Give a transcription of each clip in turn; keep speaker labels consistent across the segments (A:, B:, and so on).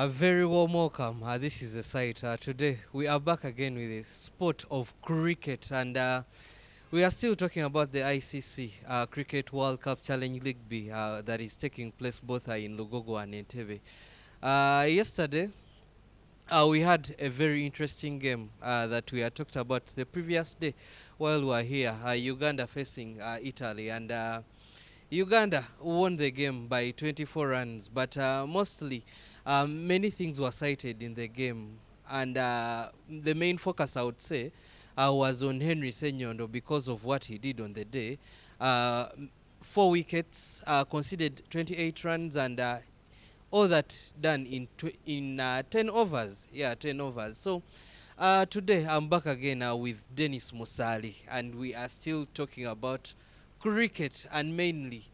A: A very warm welcome. This is the site. Today we are back again with the sport of cricket, and we are still talking about the ICC Cricket World Cup Challenge League B that is taking place both in Lugogo and Entebbe. Yesterday, we had a very interesting game that we had talked about the previous day while we were here. Uganda facing Italy, and Uganda won the game by 24 runs, but mostly many things were cited in the game, and the main focus, I would say, was on Henry Senyondo because of what he did on the day. Uh, 4 wickets, conceded 28 runs, and all that done in 10 overs. Yeah, 10 overs. So today I'm back again with Dennis Musali, and we are still talking about cricket and mainly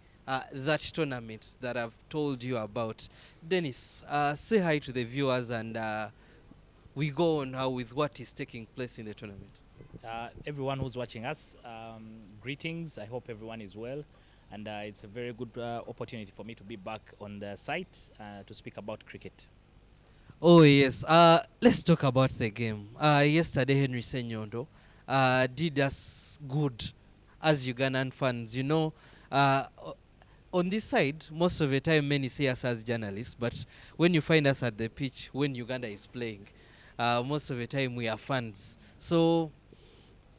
A: that tournament that I've told you about. Dennis, say hi to the viewers, and we go on with what is taking place in the tournament.
B: Everyone who's watching us, greetings. I hope everyone is well. And it's a very good opportunity for me to be back on the site to speak about cricket.
A: Oh yes, let's talk about the game. Yesterday, Henry Senyondo did us good as Ugandan fans. On this side, most of the time, many see us as journalists, but when you find us at the pitch, when Uganda is playing, most of the time we are fans. So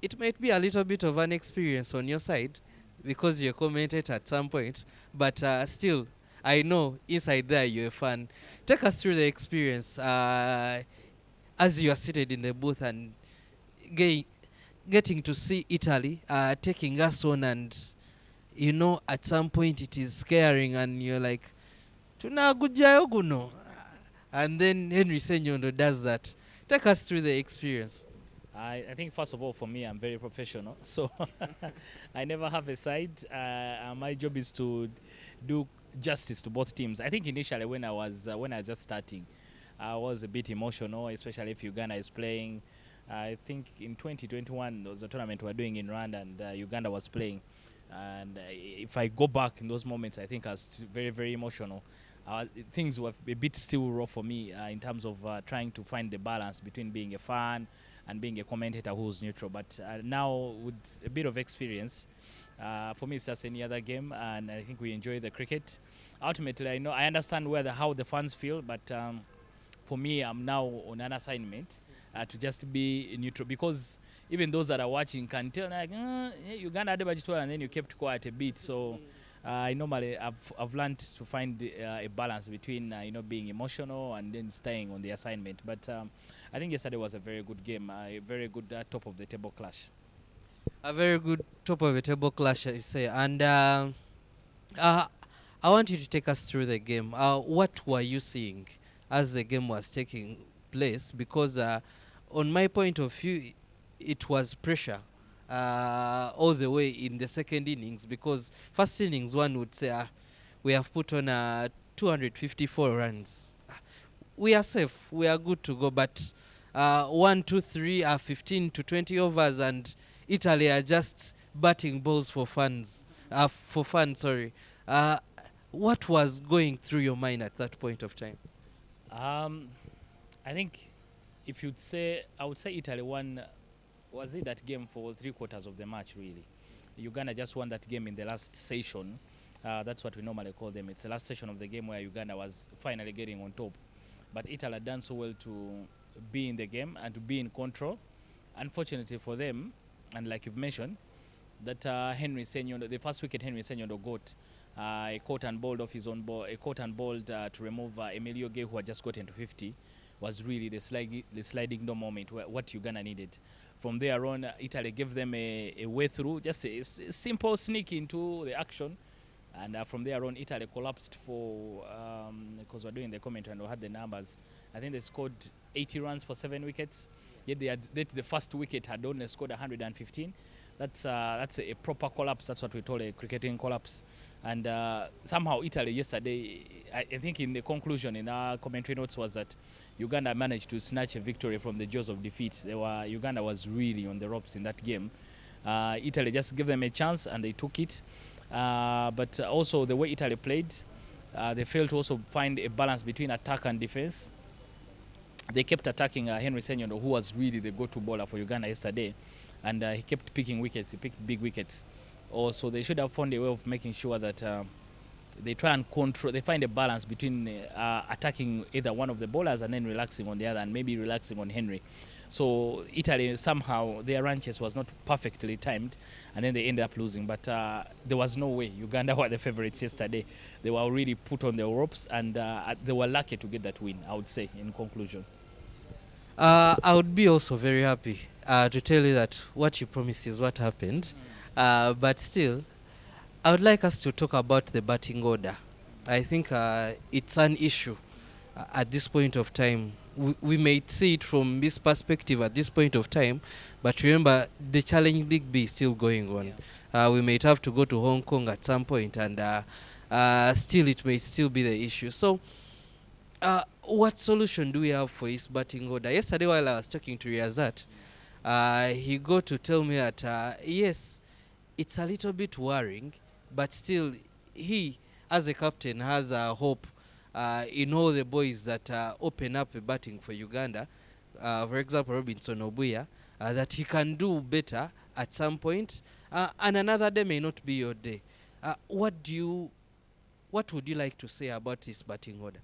A: it might be a little bit of an experience on your side because you commented at some point, but still, I know inside there you're a fan. Take us through the experience as you are seated in the booth and ge- getting to see Italy taking us on, and at some point it is scaring, and you're like, tunagujayo guno. And then Henry Senyondo does that. Take us through the experience.
B: I think, first of all, for me, I'm very professional. So I never have a side. My job is to do justice to both teams. I think initially when I was just starting, I was a bit emotional, especially if Uganda is playing. I think in 2021 there was a tournament we were doing in Rwanda, and Uganda was playing. And if I go back in those moments, I think I was very, very emotional. Things were a bit still raw for me in terms of trying to find the balance between being a fan and being a commentator who's neutral. But now, with a bit of experience, for me it's just any other game, and I think we enjoy the cricket. Ultimately, I understand how the fans feel, but for me, I'm now on an assignment to just be neutral, because even those that are watching can tell, like, Uganda had a budget, and then you kept quiet a bit. So normally I've learned to find a balance between being emotional and then staying on the assignment. But I think yesterday was a very good game, a very good top of the table clash.
A: A very good top of the table clash, you say. And uh, I want you to take us through the game. What were you seeing as the game was taking place? Because on my point of view, it was pressure all the way in the second innings. Because first innings, one would say we have put on 254 runs. We are safe. We are good to go. But 1, 2, 3 are 15 to 20 overs, and Italy are just batting balls for fans. For fun, sorry. Uh, what was going through your mind at that point of time?
B: Um, I think if you'd say, I would say Italy won. Was it that game for 3/4 of the match, really? Uganda just won that game in the last session. That's what we normally call them. It's the last session of the game where Uganda was finally getting on top. But Italy had done so well to be in the game and to be in control. Unfortunately for them, and like you've mentioned, that Henry Senyondo, the first wicket Henry Senyondo got, a caught and bowled off his own ball, a caught and bowled to remove Emilio Gay, who had just gotten to 50, was really the sliding door moment what Uganda needed. From there on, Italy gave them a way through, just a simple sneak into the action. And from there on, Italy collapsed because we're doing the commentary and we had the numbers. I think they scored 80 runs for 7 wickets. Yet the first wicket had only scored 115. That's a proper collapse. That's what we call a cricketing collapse. And somehow Italy yesterday, I think in the conclusion in our commentary notes was that Uganda managed to snatch a victory from the jaws of defeat. Uganda was really on the ropes in that game. Italy just gave them a chance and they took it. But also the way Italy played, They failed to also find a balance between attack and defense. They kept attacking Henry Senyondo, who was really the go-to bowler for Uganda yesterday, and he kept picking wickets. He picked big wickets. Also, they should have found a way of making sure that they try and control. They find a balance between attacking either one of the bowlers and then relaxing on the other, and maybe relaxing on Henry. So Italy somehow their run chase was not perfectly timed, and then they ended up losing. But there was no way Uganda were the favorites yesterday. They were already put on the ropes, and they were lucky to get that win, I would say, in conclusion.
A: I would be also very happy to tell you that what you promised is what happened. But still, I would like us to talk about the batting order. I think it's an issue at this point of time. We may see it from this perspective at this point of time, but remember the Challenge League B is still going on. We might have to go to Hong Kong at some point, and still it may still be the issue. So, what solution do we have for his batting order? Yesterday, while I was talking to Riazat, he got to tell me that yes, it's a little bit worrying, but still, he, as a captain, has hope in all the boys that open up a batting for Uganda. For example, Robinson Obuya, that he can do better at some point, and another day may not be your day. What would you like to say about his batting order?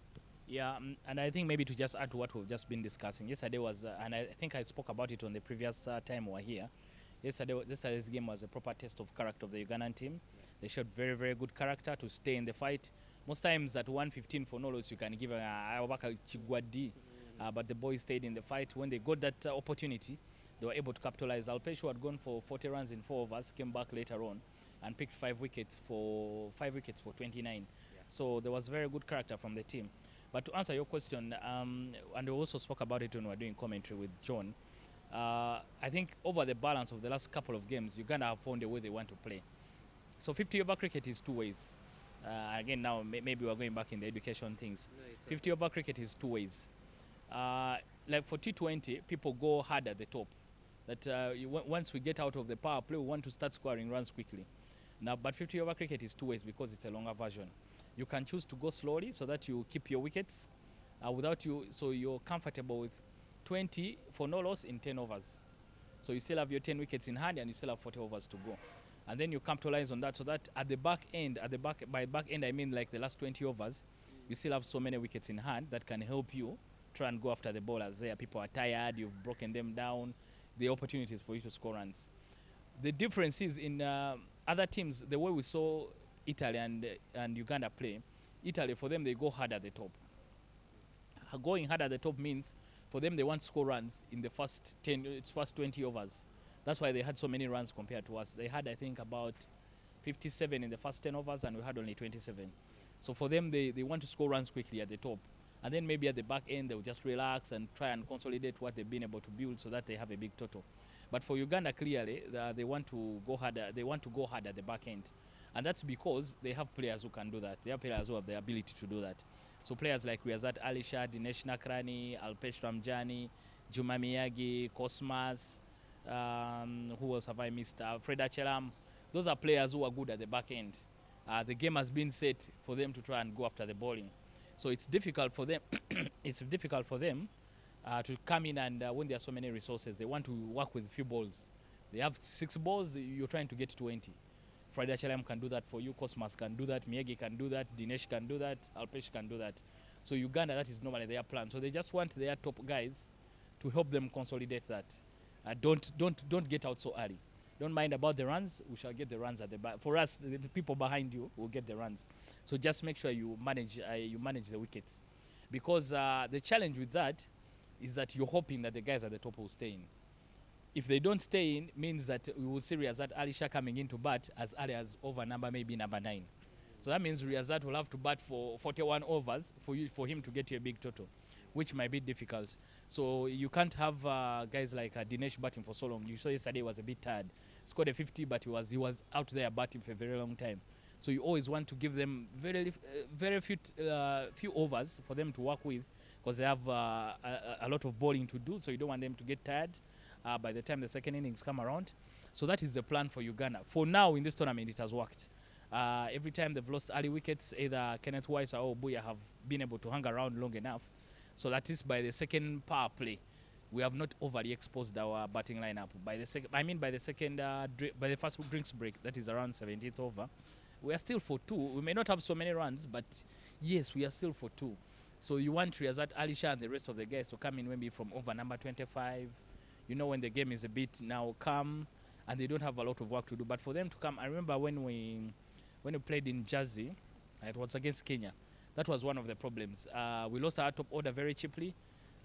B: Yeah, and I think maybe to just add to what we've just been discussing, yesterday was, and I think I spoke about it on the previous time we were here. Yesterday's game was a proper test of character of the Ugandan team. They showed very, very good character to stay in the fight. Most times at 115 for no loss, you can give a Awaka Chigwadi, but the boys stayed in the fight. When they got that opportunity, they were able to capitalize. Alpesh, who had gone for 40 runs in 4 overs, came back later on and picked 5 wickets for 29. Yeah. So there was very good character from the team. But to answer your question, and we also spoke about it when we were doing commentary with John, I think over the balance of the last couple of games, Uganda have found a way they want to play. So 50 over cricket is 2 ways. Again, now maybe we're going back in the education things. No, 50 over cricket is 2 ways. Like for T20, people go hard at the top. That once we get out of the power play, we want to start scoring runs quickly. Now, but 50 over cricket is 2 ways because it's a longer version. You can choose to go slowly so that you keep your wickets so you're comfortable with 20 for no loss in 10 overs. So you still have your 10 wickets in hand and you still have 40 overs to go. And then you capitalize on that so that at the back end, by back end I mean like the last 20 overs, you still have so many wickets in hand that can help you try and go after the bowlers there. People are tired, you've broken them down, the opportunities for you to score runs. The difference is in other teams, the way we saw Italy and Uganda play, Italy, for them, they go hard at the top. Going hard at the top means for them they want to score runs in the first 20 overs. That's why they had so many runs compared to us. They had, I think, about 57 in the first 10 overs, and we had only 27. So for them, they want to score runs quickly at the top. And then maybe at the back end, they'll just relax and try and consolidate what they've been able to build so that they have a big total. But for Uganda, clearly, they want to go hard. They want to go hard at the back end. And that's because they have players who can do that. They have players who have the ability to do that. So players like Riazat Alisha, Dinesh Nakrani, Alpesh Ramjani, Juma Miyagi, Cosmas, who else have I missed? Freda Chelam. Those are players who are good at the back end. The game has been set for them to try and go after the bowling. So it's difficult for them. It's difficult for them to come in and when there are so many resources, they want to work with few balls. They have 6 balls, you're trying to get 20. Friday Chalam can do that for you, Cosmas can do that, Miyagi can do that, Dinesh can do that, Alpesh can do that. So Uganda, that is normally their plan. So they just want their top guys to help them consolidate that. Don't get out so early. Don't mind about the runs. We shall get the runs at the back. For us, the people behind you will get the runs. So just make sure you manage the wickets, because the challenge with that is that you're hoping that the guys at the top will stay in. If they don't stay in, means that we will see Riazat Alisha coming into bat as early as over maybe number 9. So that means Riazat will have to bat for 41 overs for him to get to a big total, which might be difficult. So you can't have guys like Dinesh batting for so long. You saw yesterday he was a bit tired. Scored a 50, but he was out there batting for a very long time. So you always want to give them very few overs for them to work with, because they have a lot of bowling to do. So you don't want them to get tired by the time the second innings come around. So that is the plan for Uganda. For now, in this tournament, it has worked. Every time they've lost early wickets, either Kenneth Wise or Obuya have been able to hang around long enough. So that is by the second power play, we have not overly exposed our batting lineup. By the second, by the first drinks break, that is around 17th over, we are still for two. We may not have so many runs, but yes, we are still for two. So you want Riyazat Alisha and the rest of the guys to come in maybe from over number 25. You know, when the game is a bit now calm and they don't have a lot of work to do. But for them to come, I remember when we played in Jersey, it was against Kenya. That was one of the problems. We lost our top order very cheaply.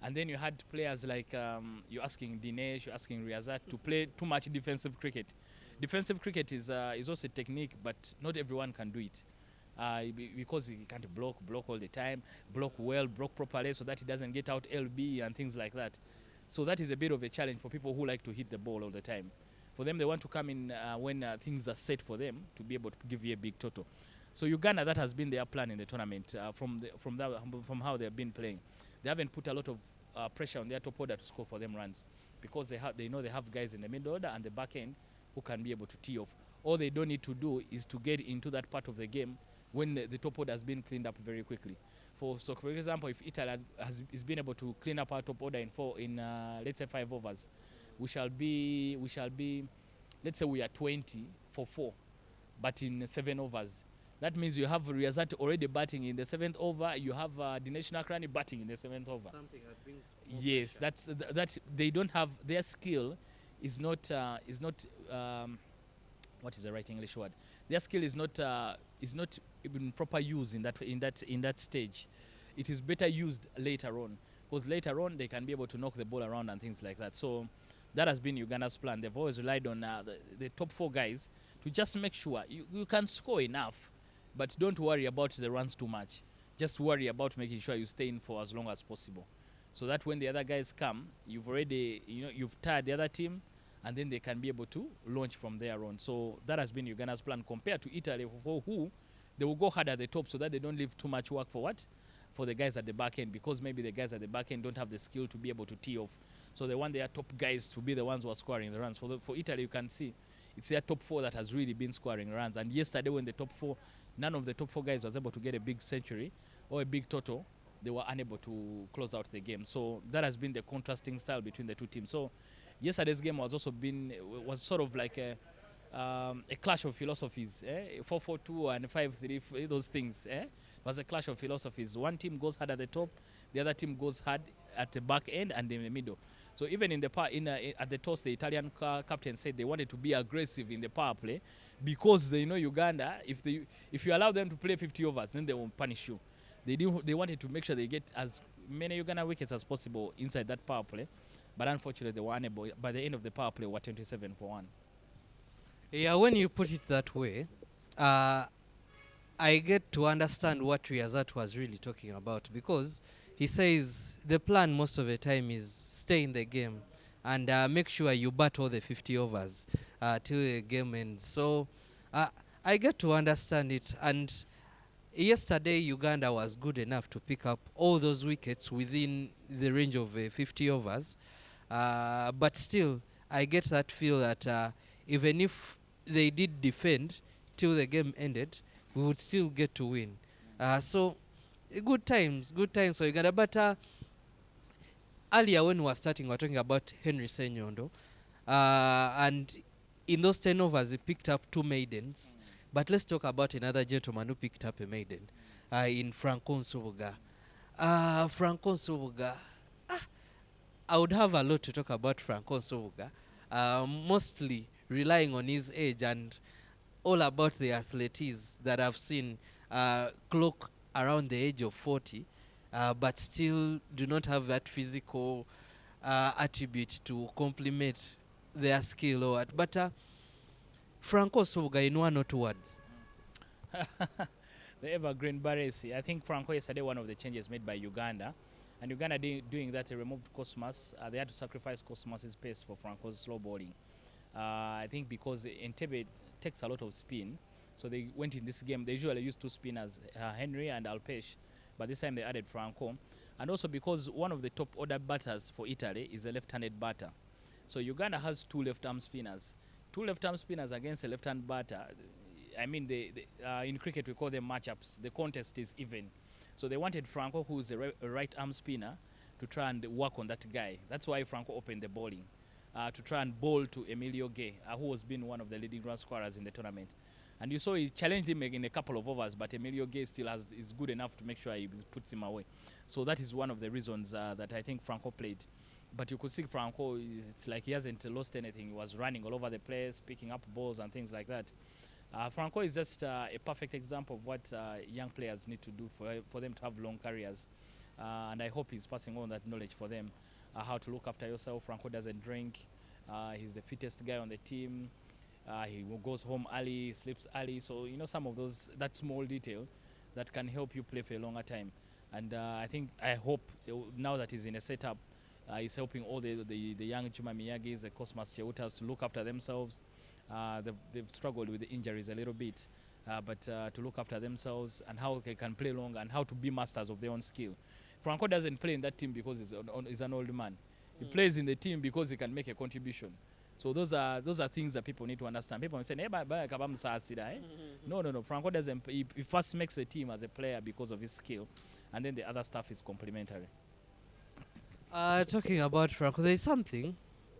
B: And then you had players like you're asking Dinesh, you're asking Riyazat to play too much defensive cricket. Defensive cricket is also a technique, but not everyone can do it. Because he can't block all the time, block well, block properly so that he doesn't get out LB and things like that. So that is a bit of a challenge for people who like to hit the ball all the time. For them, they want to come in when things are set for them to be able to give you a big total. So Uganda, that has been their plan in the tournament from how they have been playing. They haven't put a lot of pressure on their top order to score for them runs because they know they have guys in the middle order and the back end who can be able to tee off. All they don't need to do is to get into that part of the game when the top order has been cleaned up very quickly. So for example, if Italy is been able to clean up our top order in let's say 5 overs, we shall be let's say we are 20 for 4, but in 7 overs. That means you have Riyazat already batting in the 7th over. You have Dinesh Nakrani batting in the 7th over.
A: Something that brings more
B: yes,
A: pressure.
B: that they don't have their skill is not what is the right English word? Their skill is not even proper use in that stage. It is better used later on because later on they can be able to knock the ball around and things like that. So that has been Uganda's plan. They've always relied on the top 4 guys to just make sure you can score enough. But don't worry about the runs too much. Just worry about making sure you stay in for as long as possible. So that when the other guys come, you've tired the other team, and then they can be able to launch from there on. So that has been Uganda's plan compared to Italy, for who they will go hard at the top so that they don't leave too much work for the guys at the back end, because maybe the guys at the back end don't have the skill to be able to tee off. So they want their top guys to be the ones who are scoring the runs. For Italy, you can see it's their top 4 that has really been scoring runs. And yesterday when the top 4, none of the top 4 guys was able to get a big century or a big total. They were unable to close out the game. So that has been the contrasting style between the two teams. So yesterday's game was sort of like a clash of philosophies. 4-4-2 and 5-3, those things. It was a clash of philosophies. One team goes hard at the top, the other team goes hard at the back end and in the middle. So even at the toss, the Italian captain said they wanted to be aggressive in the power play, because they know Uganda, if you allow them to play 50 overs, then they will punish you. They wanted to make sure they get as many Uganda wickets as possible inside that power play, but unfortunately they were unable. By the end of the power play, were 27 for 1.
A: Yeah, when you put it that way, I get to understand what Riyazat was really talking about, because he says the plan most of the time is stay in the game and make sure you bat all the 50 overs till the game ends. So I get to understand it. And yesterday, Uganda was good enough to pick up all those wickets within the range of 50 overs. But still, I get that feel that even if they did defend till the game ended, we would still get to win. So good times for Uganda. But earlier when we were starting, we were talking about Henry Senyondo. And in those 10 overs, he picked up 2 maidens. But let's talk about another gentleman who picked up a maiden in Franco Nsubuga. Franco Nsubuga. I would have a lot to talk about Franco Nsubuga. Mostly relying on his age and all about the athletes that I've seen clock around the age of 40, but still do not have that physical attribute to complement their skill or what. But Franco Nsubuga, in 1 or 2 words.
B: The evergreen Baresi. I think Franco yesterday, one of the changes made by Uganda. And Uganda doing that, they removed Cosmas. They had to sacrifice Cosmas's pace for Franco's slow bowling. I think because Entebbe takes a lot of spin, so they went in this game. They usually use 2 spinners, Henry and Alpesh, but this time they added Franco. And also because one of the top order batters for Italy is a left-handed batter. So Uganda has 2 left-arm spinners. 2 left-arm spinners against a left-hand batter. I mean, in cricket we call them matchups. The contest is even. So they wanted Franco, who's a right arm spinner, to try and work on that guy. That's why Franco opened the bowling, to try and bowl to Emilio Gay, who has been one of the leading run scorers in the tournament. And you saw he challenged him in a couple of overs, but Emilio Gay still is good enough to make sure he puts him away. So that is one of the reasons that I think Franco played. But you could see Franco, it's like he hasn't lost anything. He was running all over the place, picking up balls and things like that. Franco is just a perfect example of what young players need to do for them to have long careers. And I hope he's passing on that knowledge for them, how to look after yourself. Franco doesn't drink. He's the fittest guy on the team. He goes home early, sleeps early. So, you know, some of that small detail that can help you play for a longer time. And I hope now that he's in a setup, he's helping all the young Juma Miyagis, the Cosmas Cheutas to look after themselves. They've struggled with the injuries a little bit, but to look after themselves and how they can play long and how to be masters of their own skill. Franco doesn't play in that team because he's an old man. He plays in the team because he can make a contribution. So those are things that people need to understand. People say, "Hey, no. Franco doesn't. He first makes a team as a player because of his skill, and then the other stuff is complementary."
A: Talking about Franco, there is something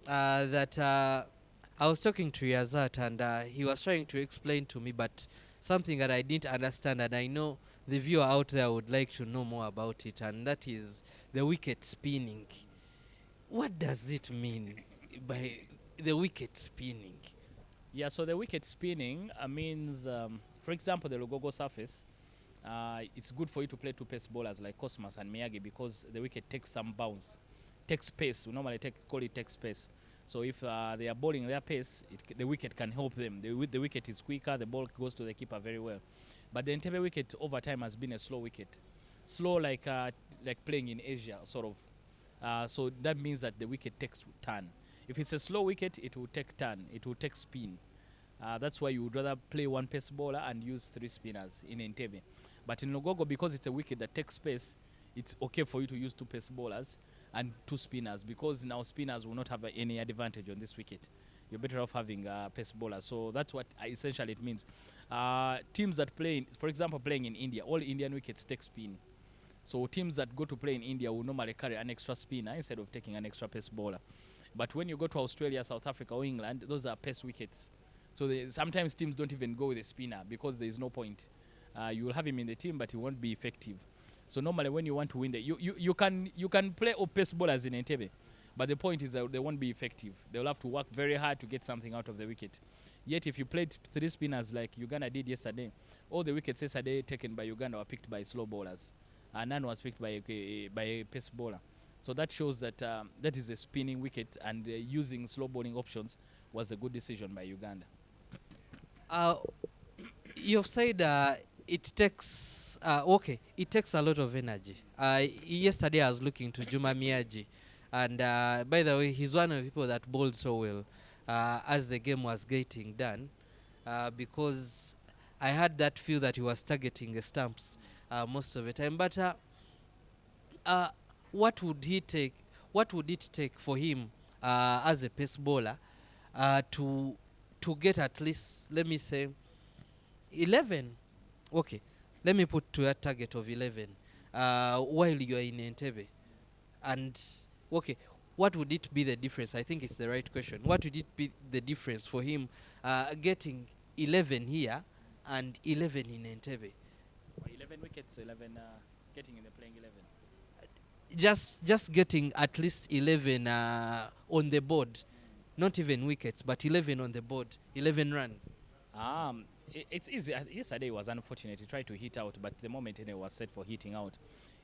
A: that I was talking to Yazat, and he was trying to explain to me, but something that I didn't understand, and I know the viewer out there would like to know more about it, and that is the wicket spinning. What does it mean by the wicket spinning?
B: Yeah, so the wicket spinning means, for example, the Lugogo surface. It's good for you to play two pace bowlers like Cosmas and Miyagi because the wicket takes some bounce, takes pace. We normally call it takes pace. So if they are bowling their pace, the wicket can help them. The wicket is quicker, the ball goes to the keeper very well. But the Entebbe wicket over time has been a slow wicket. Slow like playing in Asia, sort of. So that means that the wicket takes turn. If it's a slow wicket, it will take turn. It will take spin. That's why you would rather play one pace bowler and use three spinners in Entebbe. But in Lugogo, because it's a wicket that takes space, it's okay for you to use two pace bowlers and two spinners because now spinners will not have any advantage on this wicket. You're better off having pace bowlers. So that's what essentially it means. Teams that play, for example, playing in India, all Indian wickets take spin. So teams that go to play in India will normally carry an extra spinner instead of taking an extra pace bowler. But when you go to Australia, South Africa, or England, those are pace wickets. So sometimes teams don't even go with a spinner because there is no point. You will have him in the team, but he won't be effective. So normally when you want to win, you can play all pace bowlers in Entebbe, but the point is that they won't be effective. They will have to work very hard to get something out of the wicket. Yet if you played three spinners like Uganda did yesterday, all the wickets yesterday taken by Uganda were picked by slow bowlers. None was picked by a pace bowler. So that shows that that is a spinning wicket, and using slow bowling options was a good decision by Uganda.
A: You've said it takes it takes a lot of energy. Yesterday I was looking to Juma Miyaji, and by the way, he's one of the people that bowled so well as the game was getting done, because I had that feel that he was targeting the stumps most of the time. But what would he take? What would it take for him as a pace bowler to get at least, let me say, 11? Okay, let me put to a target of 11 while you are in Entebbe. And okay, what would it be the difference? I think it's the right question. What would it be the difference for him getting 11 here and 11 in Entebbe?
B: 11 wickets, 11 getting in the playing 11.
A: Just getting at least 11 on the board, not even wickets, but 11 on the board, 11 runs.
B: It's easy. Yesterday was unfortunate. He tried to hit out, but the moment he was set for hitting out,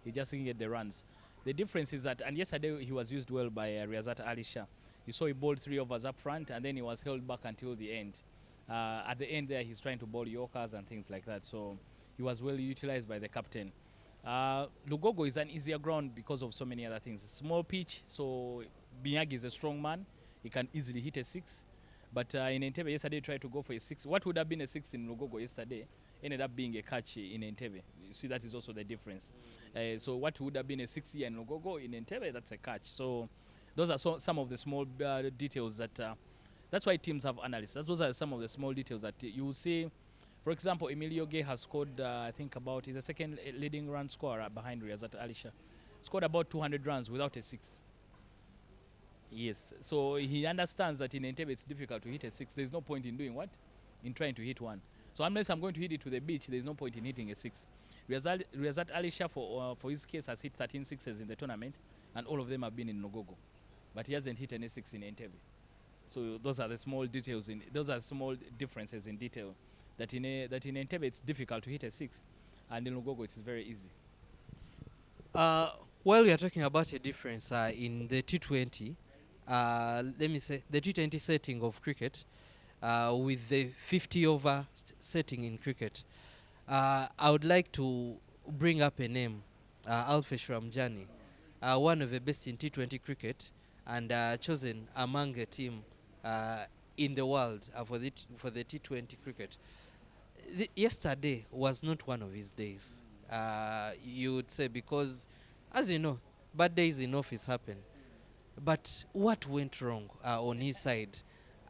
B: he just didn't get the runs. The difference is that, and yesterday he was used well by Riazat Ali Shah. You saw he bowled 3 overs up front, and then he was held back until the end. At the end there, he's trying to bowl Yorkers and things like that. So he was well utilized by the captain. Lugogo is an easier ground because of so many other things. Small pitch, so Binyagi is a strong man. He can easily hit a 6. But in Entebbe yesterday, tried to go for a 6. What would have been a 6 in Lugogo yesterday ended up being a catch in Entebbe. You see, that is also the difference. So what would have been a 6 here in Lugogo, in Entebbe, that's a catch. So those are some of the small details that... that's why teams have analysts. Those are some of the small details that you will see For example, Emilio Gay has scored, I think about, he's the second leading run scorer behind Riyazat Alisha. Scored about 200 runs without a six. Yes, so he understands that in Entebbe it's difficult to hit a six. There's no point in doing what? In trying to hit one. So unless I'm going to hit it to the beach, there's no point in hitting a six. Riyazat Alisha, for his case, has hit 13 sixes in the tournament, and all of them have been in Lugogo. But he hasn't hit any six in Entebbe. So those are the small details, those are small differences in detail. That in Entebbe it's difficult to hit a six, and in Lugogo it is very easy.
A: While we are talking about a difference in the T20, let me say the T20 setting of cricket with the 50 over setting in cricket, I would like to bring up a name, Alfesh Ramjani, one of the best in T20 cricket and chosen among a team in the world for the T20 cricket. Yesterday was not one of his days, you would say, because, as you know, bad days in office happen. But what went wrong on his side?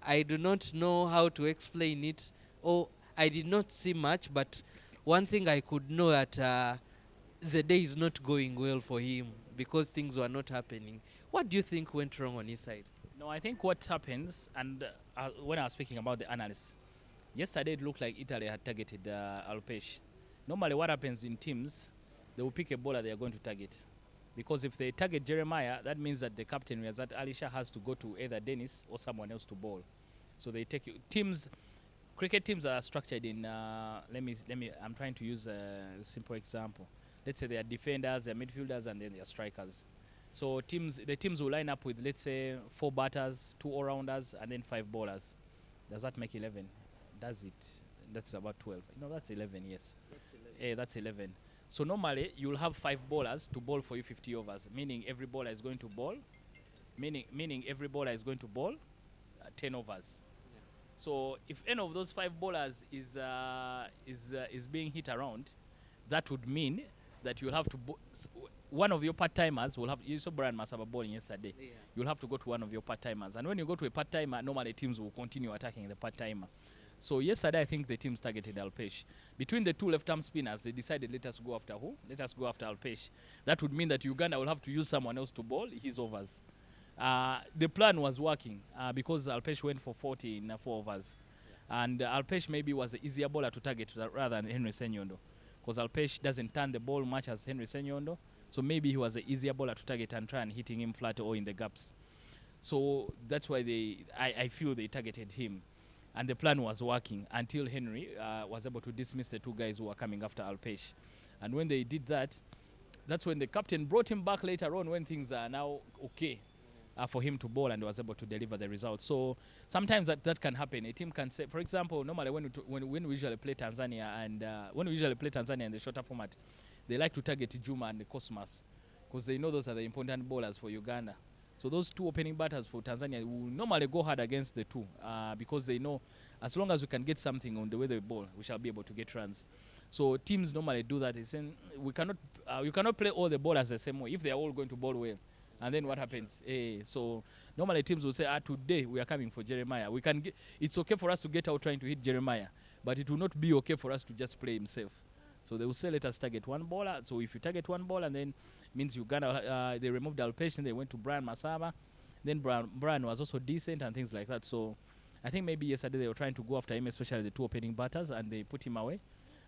A: I do not know how to explain it, or I did not see much, but one thing I could know that the day is not going well for him because things were not happening. What do you think went wrong on his side?
B: No, I think what happens, and when I was speaking about the analysts, yesterday it looked like Italy had targeted Alpesh. Normally what happens in teams, they will pick a bowler they are going to target. Because if they target Jeremiah, that means that the captain, Riyazat Alisha, has to go to either Dennis or someone else to bowl. So they take teams. Cricket teams are structured in. Let me. I'm trying to use a simple example. Let's say they are defenders, they are midfielders, and then they are strikers. So the teams will line up with, let's say, 4 batters, 2 all-rounders, and then 5 bowlers. Does that make 11? Does it? That's about 12. No, that's 11. Yes. That's 11. So normally you'll have 5 bowlers to bowl for you 50 overs, meaning every bowler is going to bowl, meaning every bowler is going to bowl 10 overs. Yeah. So if any of those 5 bowlers is being hit around, that would mean that you'll have to one of your part-timers will have. You saw Brian Masaba bowling yesterday. Yeah. You'll have to go to one of your part-timers, and when you go to a part-timer, normally teams will continue attacking the part-timer. So yesterday, I think the teams targeted Alpesh. Between the 2 left-arm spinners, they decided, let us go after who? Let us go after Alpesh. That would mean that Uganda will have to use someone else to bowl his overs. The plan was working because Alpesh went for 40 in 4 overs. And Alpesh maybe was the easier bowler to target rather than Henry Senyondo. Because Alpesh doesn't turn the ball much as Henry Senyondo. So maybe he was the easier bowler to target and try and hitting him flat or in the gaps. So that's why I feel they targeted him. And the plan was working until Henry was able to dismiss the 2 guys who were coming after Alpesh. And when they did that, that's when the captain brought him back later on when things are now okay for him to bowl, and was able to deliver the results. So sometimes that can happen. A team can say, for example, normally when we usually play Tanzania in the shorter format, they like to target Juma and the Cosmas because they know those are the important bowlers for Uganda. So those 2 opening batters for Tanzania will normally go hard against the 2 because they know as long as we can get something on the way they bowl, we shall be able to get runs. So teams normally do that. They say you cannot play all the bowlers the same way if they are all going to bowl well. And then what happens? So normally teams will say, today we are coming for Jeremiah. It's okay for us to get out trying to hit Jeremiah, but it will not be okay for us to just play himself. So they will say, let us target 1 bowler. So if you target 1 bowler, then means Uganda, they removed Alpesh and they went to Brian Masaba. Then Brian was also decent and things like that. So I think maybe yesterday they were trying to go after him, especially the 2 opening batters, and they put him away.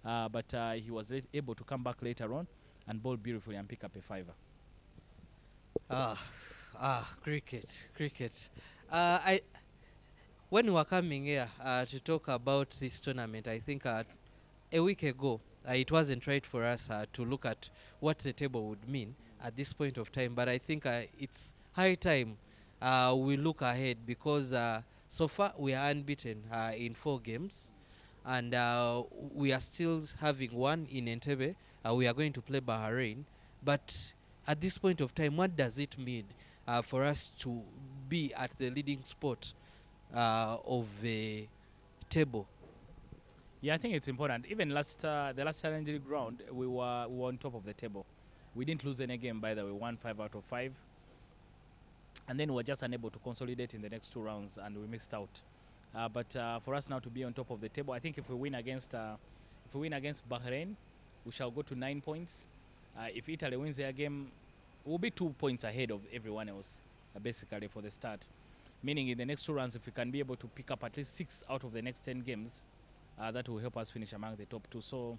B: But he was able to come back later on and bowl beautifully and pick up a 5er.
A: Cricket. When we were coming here to talk about this tournament, I think a week ago, it wasn't right for us to look at what the table would mean at this point of time. But I think it's high time we look ahead because so far we are unbeaten in 4 games. And we are still having 1 in Entebbe. We are going to play Bahrain. But at this point of time, what does it mean for us to be at the leading spot of the table?
B: Yeah, I think it's important. Even the last challenging round, we were on top of the table. We didn't lose any game, by the way. 1 5 out of 5. And then we were just unable to consolidate in the next 2 rounds, and we missed out. But for us now to be on top of the table, I think if we win against Bahrain, we shall go to 9 points. If Italy wins their game, we'll be 2 points ahead of everyone else, basically for the start. Meaning in the next two rounds, if we can be able to pick up at least 6 out of the next 10 games, that will help us finish among the top two. So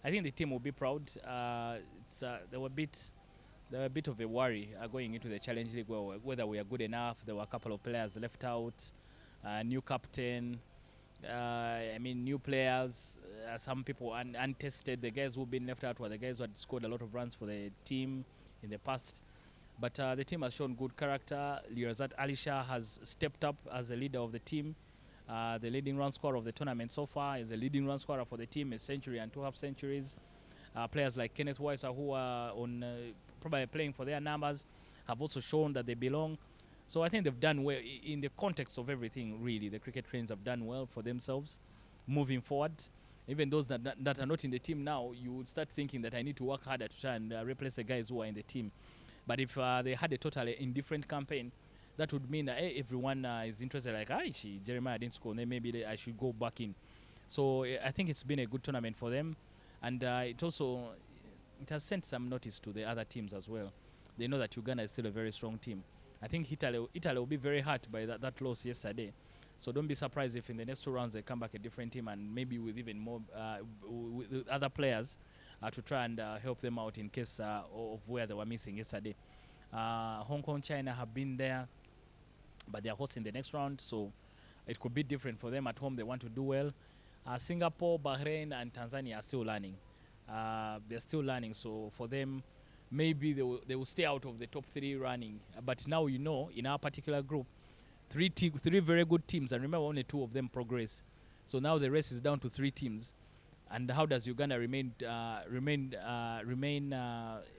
B: I think the team will be proud. They were a bit of a worry going into the Challenge League, whether we are good enough. There were a couple of players left out, new captain, new players, some people untested. The guys who've been left out were the guys who had scored a lot of runs for the team in the past. But the team has shown good character. Lirazat Alisha has stepped up as the leader of the team. The leading run scorer of the tournament so far is the leading run scorer for the team, a century and 2 half centuries. Players like Kenneth Weiser, who are on probably playing for their numbers, have also shown that they belong. So I think they've done well in the context of everything, really. The cricket trains have done well for themselves moving forward. Even those that are not in the team now, you would start thinking that I need to work harder to try and replace the guys who are in the team. But if they had a totally indifferent campaign, that would mean that everyone is interested, like, Jeremiah didn't score, then maybe I should go back in. So I think it's been a good tournament for them. And it has sent some notice to the other teams as well. They know that Uganda is still a very strong team. I think Italy will be very hurt by that loss yesterday. So don't be surprised if in the next 2 rounds they come back a different team, and maybe with even more with other players to try and help them out in case of where they were missing yesterday. Hong Kong, China have been there, but they are hosting the next round, so it could be different for them at home. They want to do well. Singapore, Bahrain, and Tanzania are still learning. They're still learning, so for them, maybe they will stay out of the top 3 running. But now, in our particular group, 3 very good teams, and remember only 2 of them progress. So now the race is down to 3 teams. And how does Uganda remain a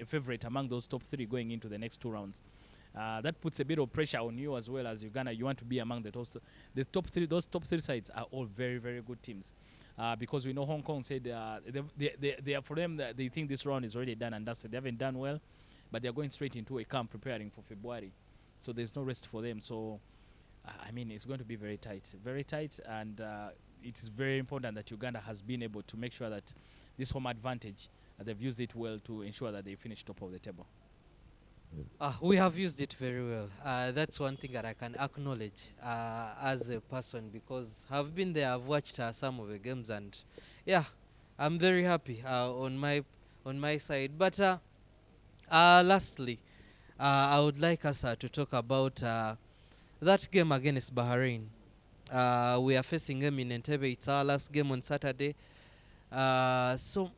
B: favorite among those top 3 going into the next 2 rounds? That puts a bit of pressure on you as well as Uganda. You want to be among the top 3. Those top 3 sides are all very, very good teams. Because we know Hong Kong said for them, they think this round is already done and dusted. They haven't done well, but they're going straight into a camp preparing for February. So there's no rest for them. So, it's going to be very tight, and it is very important that Uganda has been able to make sure that this home advantage, they've used it well to ensure that they finish top of the table.
A: We have used it very well. That's one thing that I can acknowledge as a person, because I've been there, I've watched some of the games, and yeah, I'm very happy on my side. But lastly, I would like us to talk about that game against Bahrain. We are facing them in Entebbe. It's our last game on Saturday. So,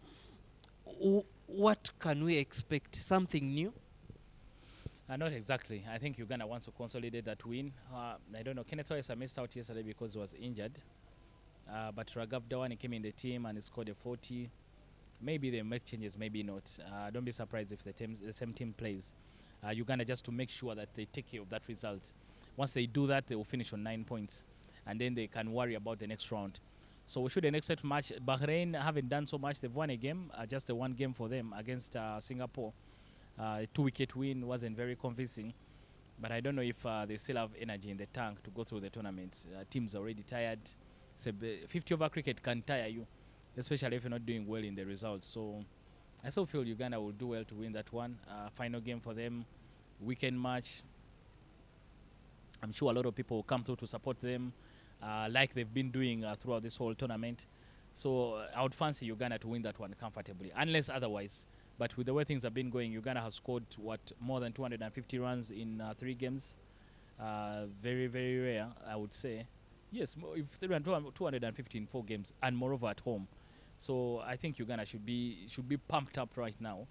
A: what can we expect? Something new?
B: Not exactly. I think Uganda wants to consolidate that win. I don't know. Kenneth Weiser missed out yesterday because he was injured. But Raghav Dawani came in the team and he scored a 40. Maybe they make changes, maybe not. Don't be surprised if the same team plays. Uganda, just to make sure that they take care of that result. Once they do that, they will finish on 9 points. And then they can worry about the next round. So we shouldn't expect much. Bahrain haven't done so much. They've won a game, just the one game for them against Singapore. 2-wicket win wasn't very convincing, but I don't know if they still have energy in the tank to go through the tournament. Teams are already tired. 50 over cricket can tire you, especially if you're not doing well in the results. So I still feel Uganda will do well to win that one. Final game for them, weekend match. I'm sure a lot of people will come through to support them, like they've been doing throughout this whole tournament. So I would fancy Uganda to win that one comfortably, unless otherwise. But with the way things have been going, Uganda has scored more than 250 runs in 3 games. Very, very rare, I would say. Yes, if they run 250 in 4 games, and moreover at home. So I think Uganda should be pumped up right now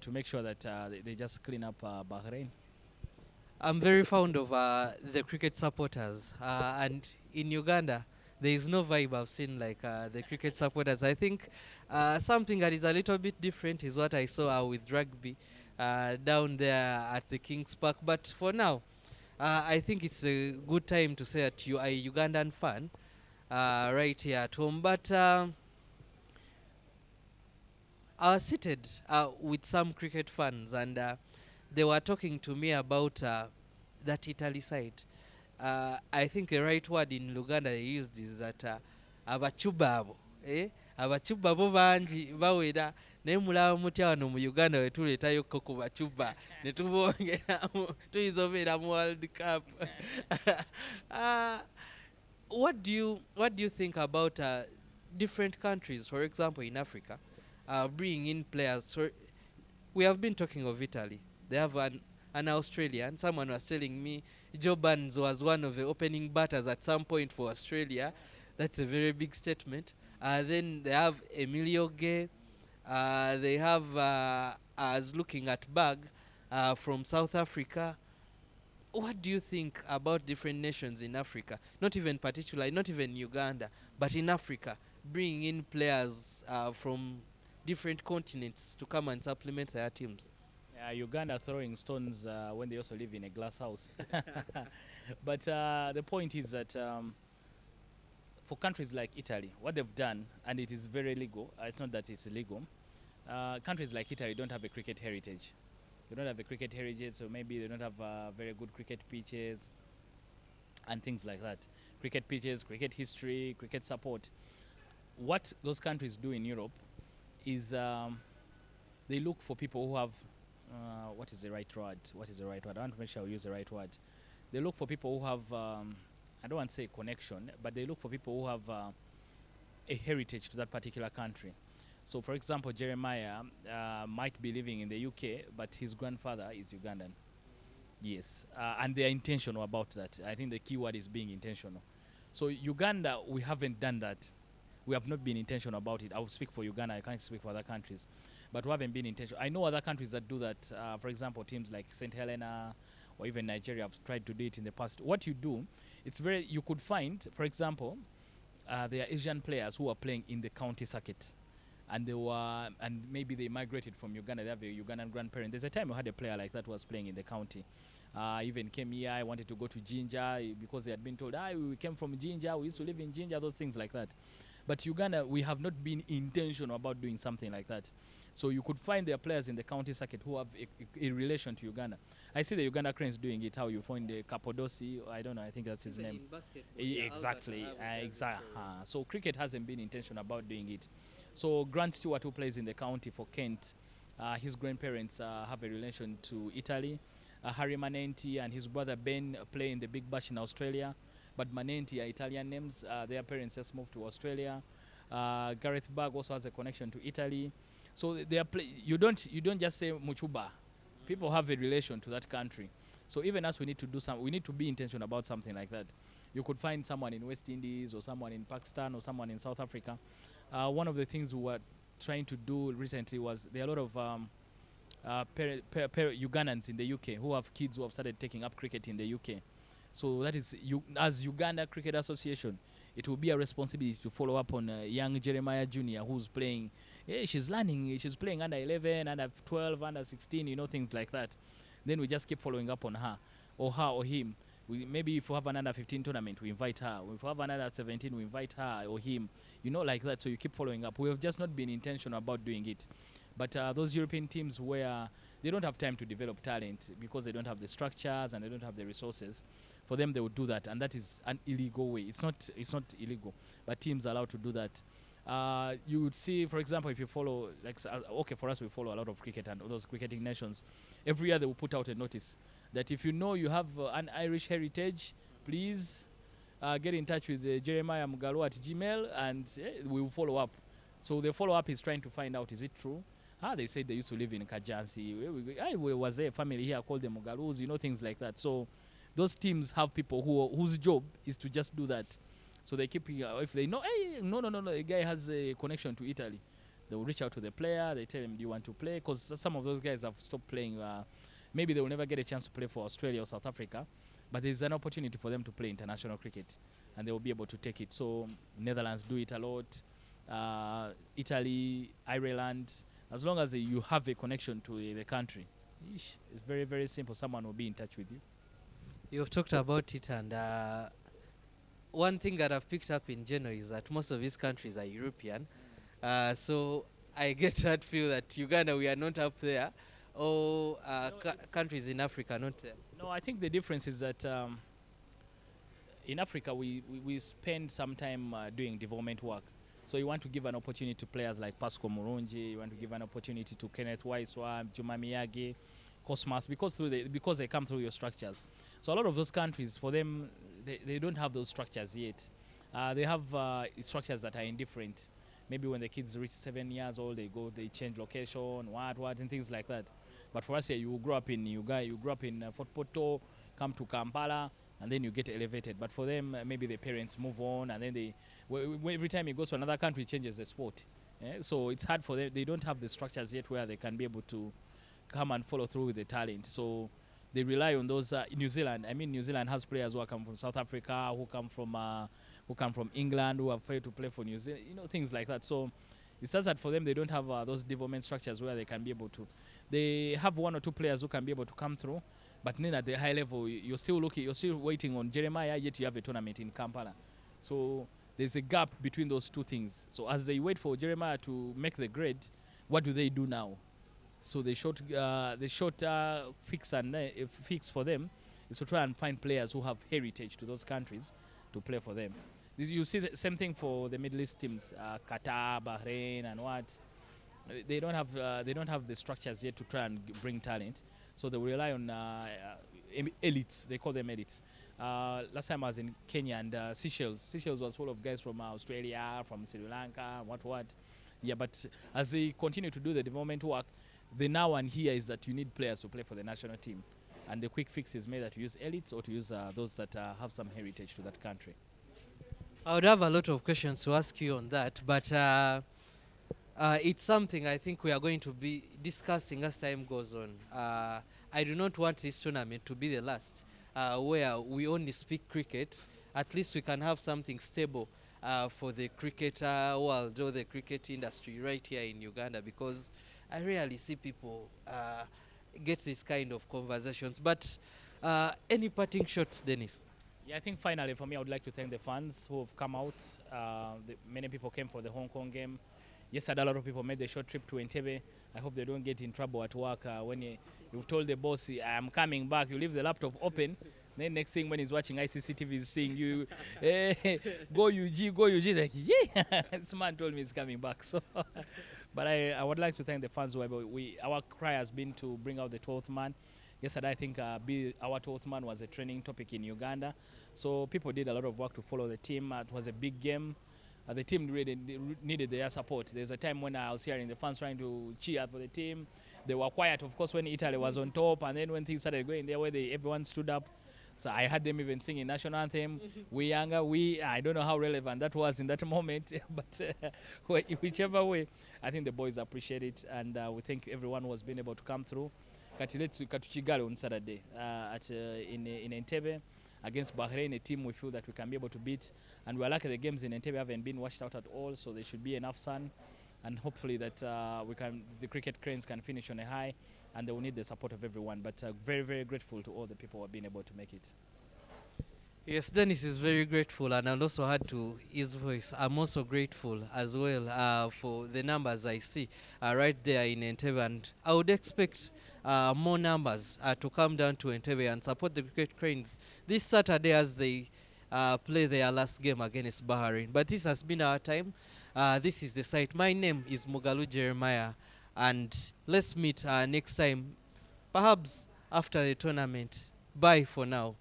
B: to make sure that they just clean up Bahrain.
A: I'm very fond of the cricket supporters, and in Uganda, there is no vibe I've seen like the cricket supporters. I think something that is a little bit different is what I saw with rugby down there at the King's Park. But for now, I think it's a good time to say that you are a Ugandan fan right here at home. But I was seated with some cricket fans, and they were talking to me about that Italy side. I think the right word in Luganda they used is that abacuba abo abacuba bo bangi bawera naye mulaba mutya wano mu Uganda we tuleetayokko ku bacuba ne tubongeramu tuyinza obeera mu World Cup. uh, what do you think about different countries, for example in Africa, bringing in players? So we have been talking of Italy. They have an Australian. Someone was telling me Joe Burns was one of the opening batters at some point for Australia. That's a very big statement. Then they have Emilio Gay. They have as looking at Bag from South Africa. What do you think about different nations in Africa? Not even particularly, not even Uganda, but in Africa, bringing in players from different continents to come and supplement their teams.
B: Uganda throwing stones when they also live in a glass house. But the point is that for countries like Italy, what they've done, and it is very legal, it's not that it's illegal, countries like Italy don't have a cricket heritage. They don't have a cricket heritage, so maybe they don't have very good cricket pitches and things like that. Cricket pitches, cricket history, cricket support. What those countries do in Europe is they look for people who have what is the right word? What is the right word? I want to make sure I use the right word. They look for people who have I don't want to say connection, but they look for people who have a heritage to that particular country. So, for example, Jeremiah might be living in the UK, but his grandfather is Ugandan. Yes, and they are intentional about that. I think the key word is being intentional. So, Uganda, we haven't done that. We have not been intentional about it. I will speak for Uganda. I can't speak for other countries, but we haven't been intentional. I know other countries that do that. For example, teams like St. Helena or even Nigeria have tried to do it in the past. What you do, it's very. You could find, for example, there are Asian players who are playing in the county circuit, and they were, and maybe they migrated from Uganda. They have a Ugandan grandparent. There's a time we had a player like that who was playing in the county. Even came here. I wanted to go to Jinja because they had been told, we came from Jinja. We used to live in Jinja. Those things like that. But Uganda, we have not been intentional about doing something like that. So you could find their players in the county circuit who have a relation to Uganda. I see the Uganda Cranes doing it. How you find the Cappadoci? I don't know. I think that's his name. Exactly. Exactly. So cricket hasn't been intentional about doing it. So Grant Stewart, who plays in the county for Kent, his grandparents have a relation to Italy. Harry Manenti and his brother Ben play in the Big Bash in Australia. But Manenti are Italian names. Their parents just moved to Australia. Gareth Bag also has a connection to Italy. So they are you don't just say Muchuba. People have a relation to that country. So even us, we need to do some. We need to be intentional about something like that. You could find someone in West Indies or someone in Pakistan or someone in South Africa. One of the things we were trying to do recently was there are a lot of Ugandans in the UK who have kids who have started taking up cricket in the UK. So that is, as Uganda Cricket Association, it will be a responsibility to follow up on young Jeremiah Jr. who's playing. Yeah, she's learning. She's playing under 11, under 12, under 16, things like that. Then we just keep following up on her or him. Maybe if we have an under 15 tournament, we invite her. If we have another 17, we invite her or him. Like that. So you keep following up. We have just not been intentional about doing it. But those European teams where they don't have time to develop talent because they don't have the structures and they don't have the resources, for them they would do that, and that is an illegal way. It's not illegal, but teams are allowed to do that. You would see, for example, if you follow, for us we follow a lot of cricket and all those cricketing nations. Every year they will put out a notice that if you have an Irish heritage, please get in touch with Jeremiah Mugalu at Gmail, and we will follow up. So the follow-up is trying to find out, is it true? They said they used to live in Kajansi. Was there a family here called the Mugalus? Things like that. So those teams have people whose job is to just do that. So they keep, if they know, hey, no, the guy has a connection to Italy, they will reach out to the player. They tell him, do you want to play? Because some of those guys have stopped playing. Maybe they will never get a chance to play for Australia or South Africa, but there's an opportunity for them to play international cricket, and they will be able to take it. So Netherlands do it a lot, Italy, Ireland. As long as you have a connection to the country, it's very, very simple. Someone will be in touch with you.
A: You've talked about it, and one thing that I've picked up in general is that most of these countries are European. So I get that feel that Uganda, we are not up there, or countries in Africa not there.
B: No, I think the difference is that in Africa, we spend some time doing development work. So you want to give an opportunity to players like Pascal Murungi, you want to give an opportunity to Kenneth Waiswa, Juma Miyagi, Cosmas, because they come through your structures. So a lot of those countries, for them, they don't have those structures yet. They have structures that are indifferent. Maybe when the kids reach 7 years old, they change location, what, and things like that. But for us here, you grow up in Uganda, you grow up in Fort Porto, come to Kampala, and then you get elevated. But for them, maybe the parents move on, and then every time he goes to another country, he changes the sport. So it's hard for them. They don't have the structures yet where they can be able to come and follow through with the talent. So they rely on those. New Zealand, I mean, New Zealand has players who come from South Africa, who come from England, who have failed to play for New Zealand. Things like that. So it's just that for them, they don't have those development structures where they can be able to. They have one or two players who can be able to come through, but then at the high level, you're still waiting on Jeremiah, yet you have a tournament in Kampala. So there's a gap between those two things. So as they wait for Jeremiah to make the grade, what do they do now? So the short fix for them is to try and find players who have heritage to those countries to play for them. You see the same thing for the Middle East teams, Qatar, Bahrain, and what. They don't have the structures yet to try and bring talent, so they will rely on elites. They call them elites. Last time I was in Kenya and Seychelles. Seychelles was full of guys from Australia, from Sri Lanka, what. Yeah, but as they continue to do the development work, the now and here is that you need players to play for the national team, and the quick fix is made that you use elites or to use those that have some heritage to that country.
A: I would have a lot of questions to ask you on that, but it's something I think we are going to be discussing as time goes on. I do not want this tournament to be the last where we only speak cricket. At least we can have something stable for the cricket world or the cricket industry right here in Uganda, because I rarely see people get this kind of conversations. But any parting shots, Dennis?
B: Yeah, I think finally for me, I would like to thank the fans who have come out. Many people came for the Hong Kong game. Yesterday, a lot of people made the short trip to Entebbe. I hope they don't get in trouble at work when you've told the boss, I'm coming back, you leave the laptop open. Then next thing when he's watching ICC he's seeing you, hey, go UG, like, yeah, this man told me he's coming back. So, but I would like to thank the fans. Our cry has been to bring out the 12th man. Yesterday, I think our 12th man was a training topic in Uganda. So people did a lot of work to follow the team. It was a big game. The team really needed their support. There's a time when I was hearing the fans trying to cheer for the team. They were quiet, of course, when Italy was on top. And then when things started going their way, everyone stood up. So I had them even singing national anthem. We younger, I don't know how relevant that was in that moment. But whichever way, I think the boys appreciate it. And we thank everyone who has been able to come through. Katuchigalo on Saturday in Entebbe against Bahrain, a team we feel that we can be able to beat. And we're lucky the games in Entebbe haven't been washed out at all, so there should be enough sun. And hopefully that the cricket cranes can finish on a high, and they will need the support of everyone. But very, very grateful to all the people who have been able to make it.
A: Yes, Dennis is very grateful, and I'll also add to his voice. I'm also grateful as well for the numbers I see right there in Entebbe, and I would expect more numbers to come down to Entebbe and support the Cricket Cranes this Saturday as they play their last game against Bahrain. But this has been our time. This is the site. My name is Mugalu Jeremiah, and let's meet next time, perhaps after the tournament. Bye for now.